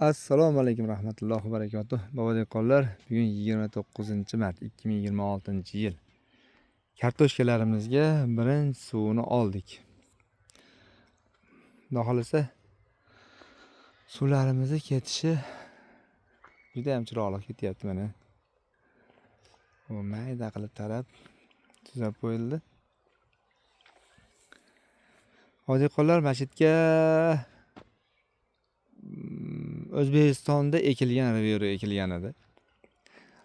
Assalomu alaykum rahmatullohi va barakatuh. Babo dehqonlar, bugun 29-mart 2026-yil. Kartoshkalarimizga birinchi suvini oldik. Xudo xolasa suvlarimizni ketishi juda ham chiroyli ketyapti mana. U mayda qilib tarab tuzab qo'yildi. Babo dehqonlar, masjidga O'zbekistonda ekilgan rivero ekilgan edi.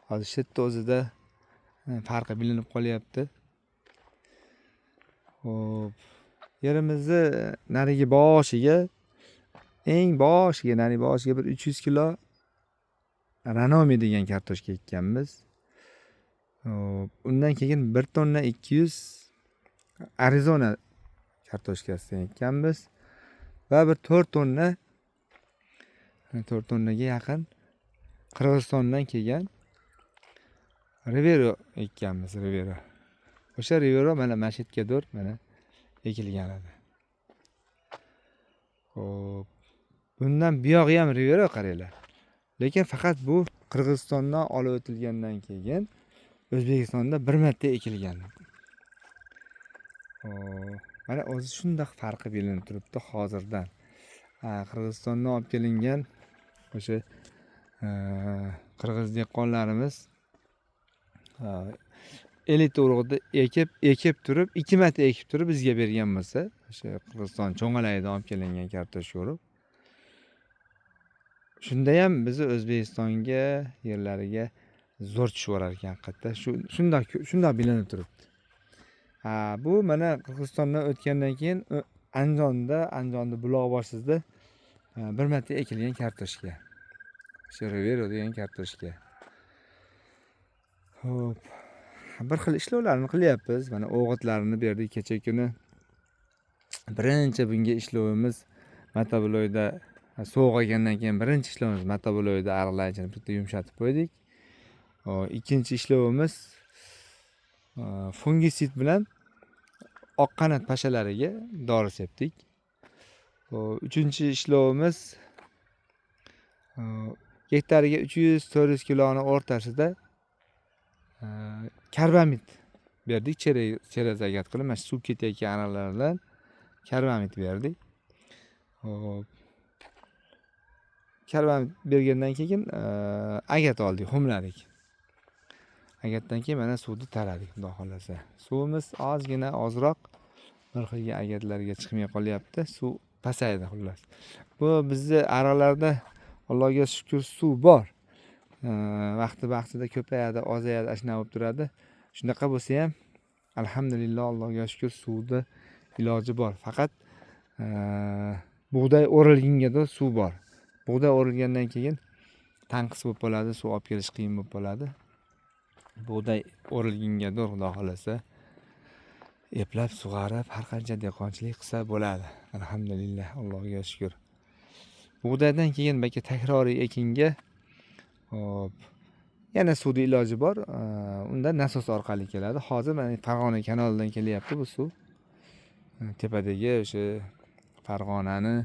Hozir shu yerda o'zida farqi bilinib qolyapti. Xo'p, yerimizni narigi boshiga, narigi boshiga bir 300 kilo Ranomi degan kartoshka ekkanmiz. Undan keyin 1 tonna 200 Arizona kartoshkasidan ekkanmiz va bir 4 tonnaga yaqin Qirg'izistondan kelgan Rivero ekkanmiz. O'sha Rivero mana masjidga dur mana ekilgan edi. Xo'p, bundan buyog'i ham Rivero qaranglar. Lekin faqat bu Qirg'izistondan olib o'tilgandan keyin O'zbekistonda bir marta ekilgan. Mana o'zi shunday farqi bilinib turibdi hozirdan. Qirg'izistondan olib kelingan o'sha qirg'iz dehqonlarimiz elit urug'ni ekib turib, 2 marta ekib turib bizga bergan bo'lsa, o'sha Qirg'iziston cho'ng'alagidan olib kelingan kartoshka urug'. Shunda ham bizni O'zbekistonga yerlariga zo'r tushib orar ekan haqiqatda. Shunday bilinib turibdi. Bu mana Qirg'izistondan o'tgandan keyin Andijonda buloq boshsizda bir marta ekilgan kartoshka. O'sha Rivero degan kartoshka. Xo'p, bir xil ishlovlarni qilyapmiz. Mana o'g'itlarini berdik kecha kuni. Birinchi bunga ishlovimiz motobuloyda sovuq olgandan keyin birinchi ishlovimiz motobuloyda ariqlarni bitta yumshatib qo'ydik. Ikkinchi ishlovimiz fungisid bilan oqqanat pashalariga dori sepdik. Uchinchi ishlovimiz gektariga 300-400 kiloni o'rtasida karbamid berdik. Cherezagat qilib mana suv ketayotgan ariqlardan karbamid berdik. Karbamid bergandan keyin agat oldik, xumladik. Agatdan keyin mana suvni taradik, xudo xolasa. Suvimiz ozroq bir xilga agatlarga chiqmay qolyapti. Suv pasaydi xullas. Bu bizni ariqlarda Allohga shukr suv bor. Vaqti-vaqtida ko'payadi, ozayadi, ashuna bo'lib turadi. Shunaqa bo'lsa ham alhamdulillah, Allohga shukr suvda iloji bor. Faqat bug'doy o'rilganga suv bor. Bug'doy o'rilgandan keyin tanqis bo'lib qoladi, suv olib kelish qiyin bo'lib qoladi. Bug'doy o'rilganga xudo xolasa eplab sug'arib har qancha dehqonchilik qilsa bo'ladi. Alhamdulillah, Allohga shukr. Bug'doydan keyin balki takroriy ekinga yana suvda iloji bor. Unda nasos orqali keladi. Hozir mana Farg'ona kanalidan kelyapti bu suv. Tepadagi o'sha Farg'onani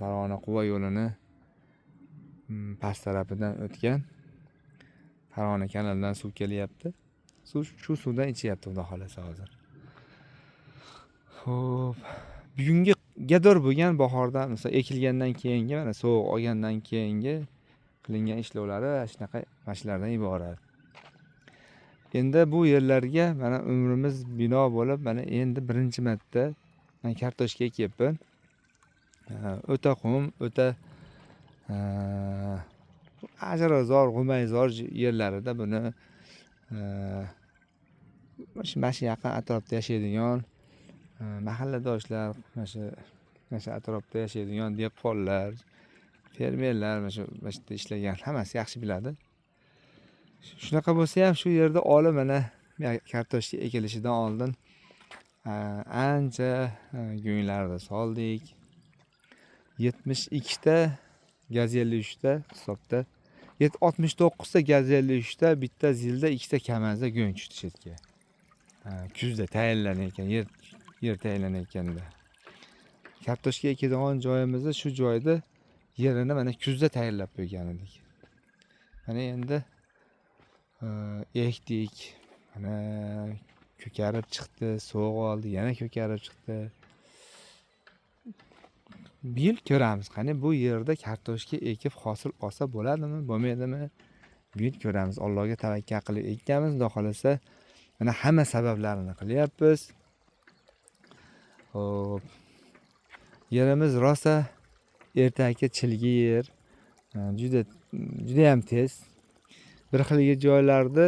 Farg'ona Quva yo'lini past tarafidan o'tgan Farg'ona kanalidan suv kelyapti. Shu suvdan ichyapti xudo xolasa hozir. Xo'p, bugungi gador bo'lgan bahordan, masalan, ekilgandan keyingi, mana sovuq olgandan keyingi qilingan ishlovlari shunaqa mashlardan iborat. Endi bu yerlarga mana umrimiz bino bo'lib, mana endi birinchi marta men kartoshka ekyapman. O'ta qum, o'ta ajrazor, g'umayzor yerlarida buni mana shu yaqin atrofda yashaydigan mahalladoshlar, mana shu atrofda yashaydigan dehqonlar, fermerlar mana shu yerda ishlagan hammasi yaxshi biladi. Shunaqa bo'lsa ham shu yerda olib mana kartoshka ekilishidan oldin ancha go'nglarni soldik. 72 ta gazelli 3 ta hisobda 69 ta gazelli 3 ta, bitta zilda 2 ta kamazda go'ng tushdi chetga. Kuzda tayyorlanayotgan yer tayyorlanayotganda kartoshka ekadigan joyimizni shu joyda yerini mana kuzda tayyorlab qo'ygan edik. Mana endi ekdik. Mana ko'karib chiqdi, so'g' oldi, yana ko'karib chiqdi. Bu yil ko'ramiz. Qani bu yerda kartoshka ekib hosil olsa bo'ladimi, bo'lmaydimi? Bu yil ko'ramiz. Allohga tavakkal qilib ekkanmiz, xudo xolasa. Mana hamma sabablarini qilyapmiz. Xo'p. Yerimiz rosa ertaki chilgi yer. Juda ham tez. Bir xilgi joylarda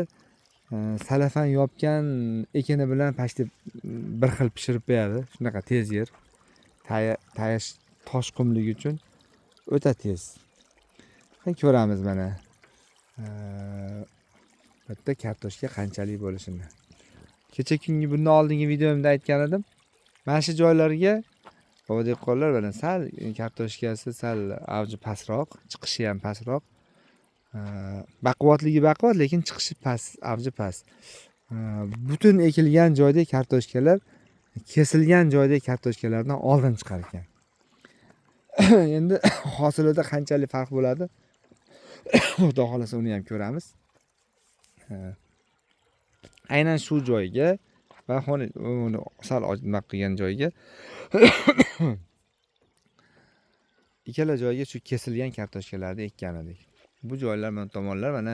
salafan yopgan ekini bilan pashti bir xil pishirib qo'yadi. Shunaqa tez yer. Tayash tosh qumligi uchun o'ta tez. Ko'ramiz mana. Bitta kartoshka qanchalik bo'lishini. Kecha kungi bundan oldingi videomda aytgan edim. Mana shu joylarga dehqonlar bilan sal kartoshkasi sal avji pastroq, chiqishi ham pastroq. Baquvvatligi baquvvat, lekin chiqishi past, avji past. Butun ekilgan joyda kartoshkalar kesilgan joyda kartoshkalardan oldin chiqar ekan. Endi hosilida qanchalik farq bo'ladi? Xudo xolasa uni ham ko'ramiz. Aynan shu joyga va uni sal ojma qilgan joyga ikkala joyga shu kesilgan kartoshkalarni ekkan edik. Bu joylar mana tomonlar mana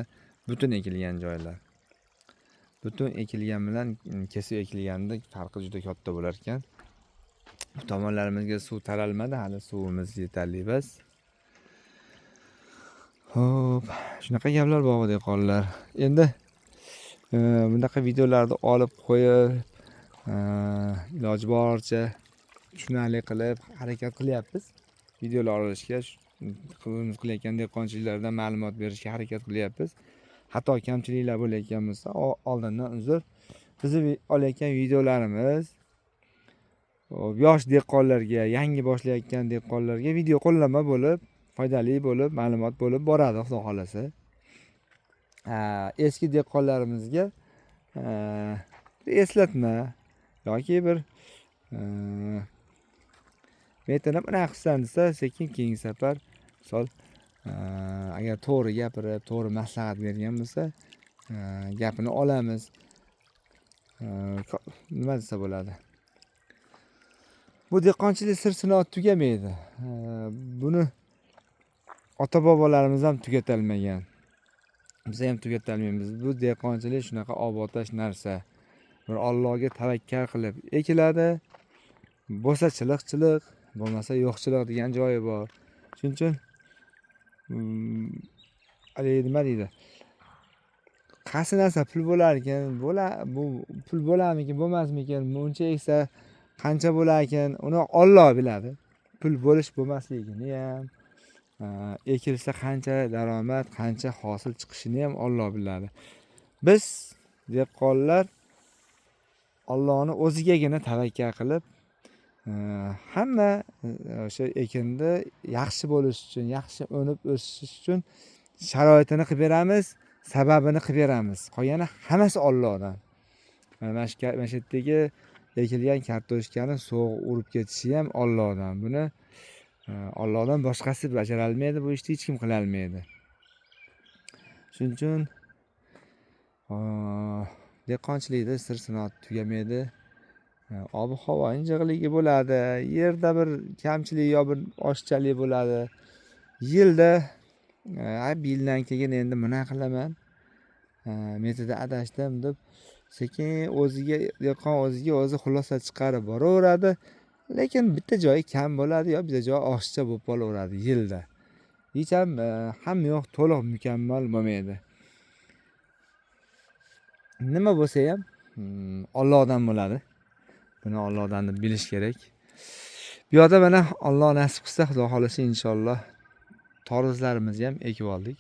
butun ekilgan joylar. Butun ekilgan bilan kesib ekilganda farqi juda katta bo'lar ekan. Bu tomonlarimizga suv taralmadi, hali suvimiz yetarli emas. Xo'p, shunaqa gaplar bor dehqonlar. Endi bunaqa videolarni olib qo'yib, iloji boricha tushunarli qilib harakat qilyapmiz. Videolar olishga, qilayotgan dehqonchiliklardan ma'lumot berishga harakat qilyapmiz. Hatto kamchiliklar bo'layotgan bo'lsa, oldindan uzr. Bizni olayotgan videolarimiz yosh dehqonlarga, yangi boshlayotgan dehqonlarga video qo'llanma bo'lib, foydali bo'lib, ma'lumot bo'lib boradi, xudo xolasa. Eski dehqonlarimizga eslatma yoki bir metanab bunaqa qilsan desa, sekin keyingi safar misol agar to'g'ri gapirib, to'g'ri maslahat bergan bo'lsa, gapini olamiz. Nima desa bo'ladi? Bu dehqonchilik sir-sinoat tugamaydi. Buni ota-bobolarimiz ham tugatalmagan. Biz ham tugatalmaymiz. Bu dehqonchilik shunaqa obotash narsa. Bir Allohga tavakkal qilib ekiladi. Bo'lsa chiliq, bo'lmasa yo'qchilik degan joyi bor. Shuning uchun nima deydi? Qaysi narsa pul bo'lar ekan, bu pul bo'larmikin, bo'lmasmikin, buncha eksa qancha bo'lar ekan, uni Alloh biladi. Pul bo'lish bo'lmasligini ham, ekilsa qancha daromad, qancha hosil chiqishini ham Alloh biladi. Biz dehqonlar Allohni o'zigagina tavakkal qilib, hamma o'sha ekinda yaxshi bo'lish uchun, yaxshi o'nib o'sish uchun sharoitini qilib beramiz, sababini qilib beramiz. Qolgani hammasi Allohdan. Mana shu yerdagi ekilgan kartoshkani so'g' urib ketishi ham Allohdan. Buni Allohdan boshqasi bajara olmaydi, bu ishni hech kim qila olmaydi. Shuning uchun dehqonchilikda sir-sinoat tugamaydi. Ob-havo injiqligi bo'ladi, yerda bir kamchilik yo bir oshchalik bo'ladi. Yilda yildan keyin endi buna qilaman, metada adashdim deb sekin dehqon o'ziga o'zi xulosa chiqarib boraveradi. Lekin bitta joyi kam bo'ladi yo bitta joyi oshiqcha bo'lib qolaveradi yilda. Hech ham hamma yoq to'liq mukammal bo'lmaydi. Nima bo'lsa ham Allohdan bo'ladi. Buni Allohdan deb bilish kerak. Bu yerda mana Alloh nasib qilsa, xudo xolasa inshaalloh toruzlarimizni ham ekib oldik.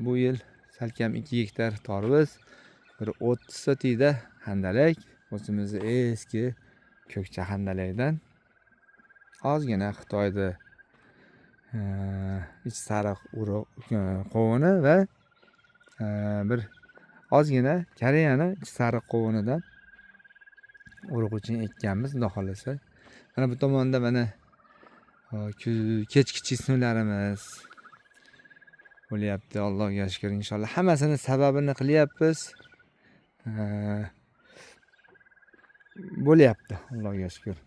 Bu yil salkam 2 gektar toruz, bir 30 sotikda handalak, o'zimizning eski ko'kcha handalakdan ozgina Xitoyda ich sariq urug' qovuni va bir ozgina Koreyani ich sariq qovunidan urug' uchun ekkanmiz, xudo xolasa. Mana bu tomonda mana kechki chisnularimiz bo'lyapti. Allohga shukr, inshaalloh hammasini sababini qilyapmiz. Bo'lyapti, Allohga shukr.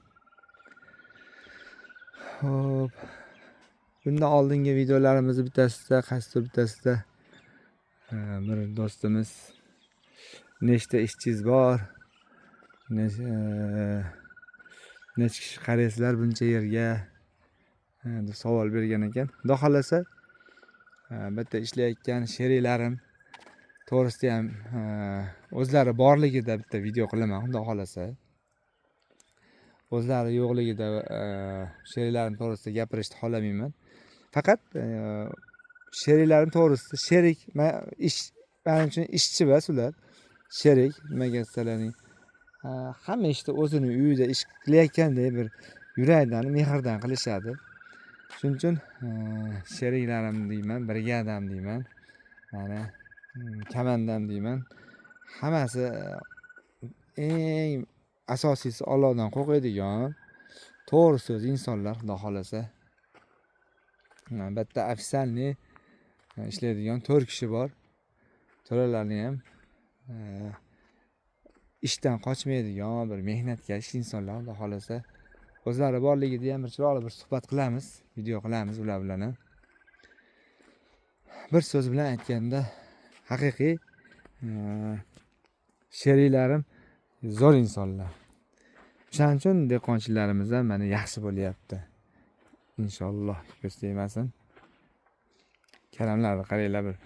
Xo'p. Bundan oldingi videolarimizni qaysidir bir do'stimiz nechta ishchingiz bor? Necha kishi qaraysizlar buncha yerga? deb savol bergan ekan. Xudo xolasa bitta ishlayotgan sheriklarim to'g'risida ham o'zlari borligida bitta video qilaman, xudo xolasa. O'zlari yo'qligida sheriklarim to'g'risida gapirishni xohlamayman. Faqat sheriklarim to'g'risida sherik ish men uchun ishchi va ular sherik nimaga desalaring hamma ishda o'zini uyida ish qilayotgandek bir yurakdan, mehrdan qilishadi. Shuning uchun sheriklarim deyman, brigadam deyman, mana komandam deyman. Hammasi eng asosiysi Allohdan qo'rqadigan to'g'ri so'z insonlar, xudo xolasa. Bitta ofitsialniy ishlaydigan 4 kishi bor. To'ralarni ham ishdan qochmaydigan bir mehnatkash insonlar, xudo xolasa. O'zlari borligida ham bir chiroyli bir suhbat qilamiz, video qilamiz ular bilan ham. Bir so'z bilan aytganda, haqiqiy sheriklarim zo'r insonlar. Shuning uchun dehqonchilarimiz ham mana yaxshi bo'lyapti. Inshaalloh ko'z tegmasin. Karamlarni qaranglar bir.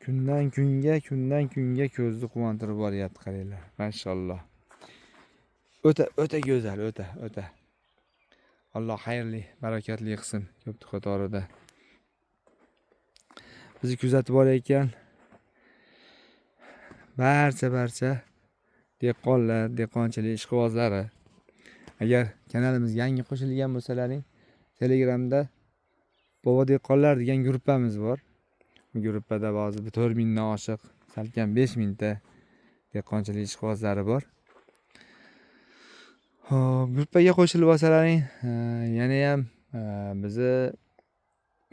Kundan kunga ko'zni quvontirib boryapti, qaranglar. Maşalloh. O'ta go'zal, o'ta. Alloh xayrli, barakatli qilsin ko'p qatorida. Bizni kuzatib borayotgan barcha dehqonlar, dehqonchilik ishqibozlari, agar kanalimizga yangi qo'shilgan bo'lsalaring, Telegramda Bobo dehqonlar degan gruppamiz bor. Bu gruppada ba'zi 4000 dan oshiq, salkam 5000 ta dehqonchilik ishqibozlari bor. Xo'p, gruppaga qo'shilib olsalaring, yana ham bizni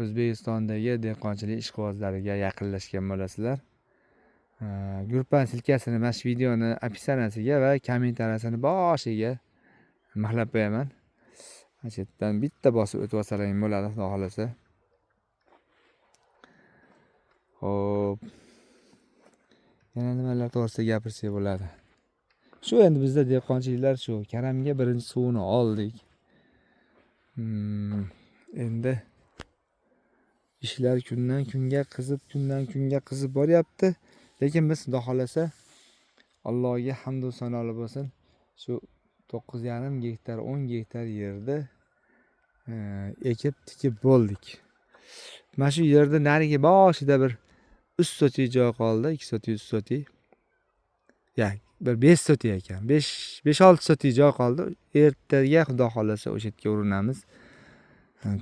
O'zbekistondagi dehqonchilik ishqibozlariga yaqinlashgan bo'lasizlar. Gruppa silkasini mana shu videoni opisiyanasiga va kommentariyasini boshiga mixlab qo'yaman. Mana shu yerdan bitta bosib o'tib olsalaring bo'ladi, xudo xolasa. Xo'p. Yana nimalar to'g'risida gapirsak bo'ladi? Shu endi bizda dehqonchiliklar shu. Karamga birinchi suvini oldik. Endi ishlar kundan kunga qizib boryapti. Lekin biz xudo xolasa Allohga hamd va sanolar bo'lsin. Shu 9,5 gektar, 10 gektar yerda ekib tikib bo'ldik. Mana shu yerda narigi boshida bir 3 soti joy qoldi, 2 soti, 3 soti. Bir 5 soti ekan. 5-6 soti joy qoldi. Ertaga xudo xolasa o'sha yerga urinamiz.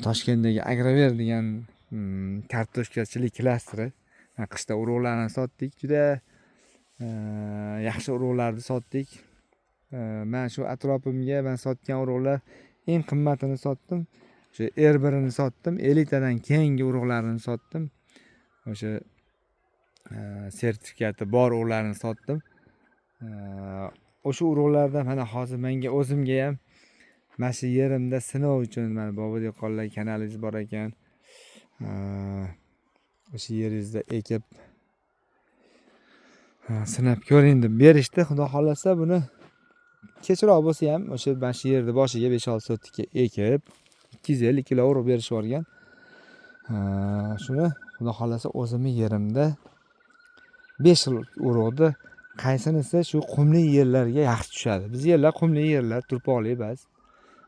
Toshkentdagi Agrover degan kartoshkachilik klasteri. Qishda urug'larni sotdik, juda yaxshi urug'larni sotdik. Men shu atrofimga men sotgan urug'lar eng qimmatini sotdim. O'sha R1ni sotdim, elitadan keyingi urug'larini sotdim. O'sha sertifikati bor urug'larni sotdim. O'sha urug'lardan mana hozir menga o'zimga ham mana shu yerimda sinov uchun mana Bobo dehqonlar kanalingiz bor ekan. O'sha yeringizda ekib sinab ko'ring deb berishdi. Xudo xolasa buni kechroq bo'lsa ham o'sha mana shu yerda boshiga 5-6 sotga ekib 250 kilo urug' berishib yuborgan. Shuni xudo xolasa o'zimning yerimda 5 xil urug'ni qaysinisi shu qumli yerlarga yaxshi tushadi. Biz yerlar qumli yerlar, turpoqli emas.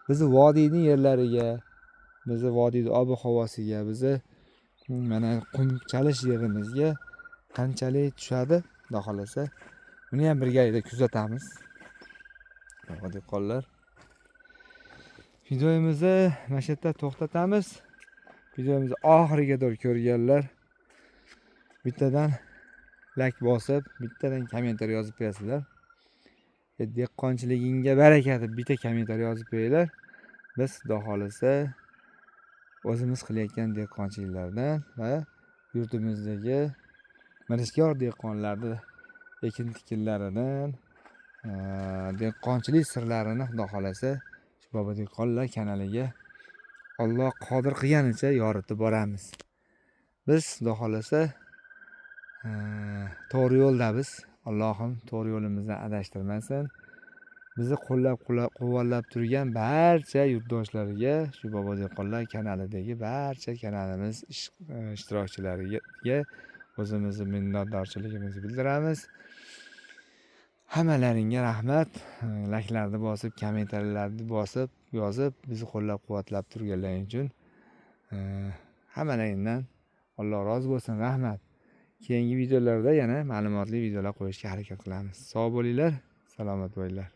Bizni vodiyning yerlariga, bizni vodiyning ob-havosiga, bizni mana qumchalish yerimizga qanchalik tushadi, xudo xolasa buni ham birgalikda kuzatamiz. Dehqonlar. Videomizni mana shu yerda to'xtatamiz. Videomizni oxiriga qadar ko'rganlar bittadan like bosib, bittadan kommentariy yozib qo'yasizlar. dehqonchiligingga baraka deb bitta kommentariy yozib qo'yinglar. Biz xudo xohlasa o'zimiz qilayotgan dehqonchiliklardan va yurtimizdagi mirishkor dehqonlarni ekin tikinlaridan dehqonchilik sirlarini xudo xohlasa shu Bobo dehqonlar kanaliga Alloh qodir qilganicha yoritib boramiz. Biz xudo xohlasa to'g'ri yo'ldamiz. Allohim to'g'ri yo'limizdan adashtirmasin. Bizni qo'llab-quvvatlab turgan barcha yurtdoshlarga, shu Bobo dehqonlar kanalidagi barcha kanalimiz ishtirokchilariga o'zimizni minnatdorchiligimizni bildiramiz. Hammalaringga rahmat. Layklarni bosib, kommentariyalarni bosib, yozib, bizni qo'llab-quvvatlab turganlaring uchun hammalaringdan Alloh rozi bo'lsin. Rahmat. Keyingi videolarda yana ma'lumotli videolar qo'yishga harakat qilamiz. Sog' bo'linglar, salomat bo'linglar.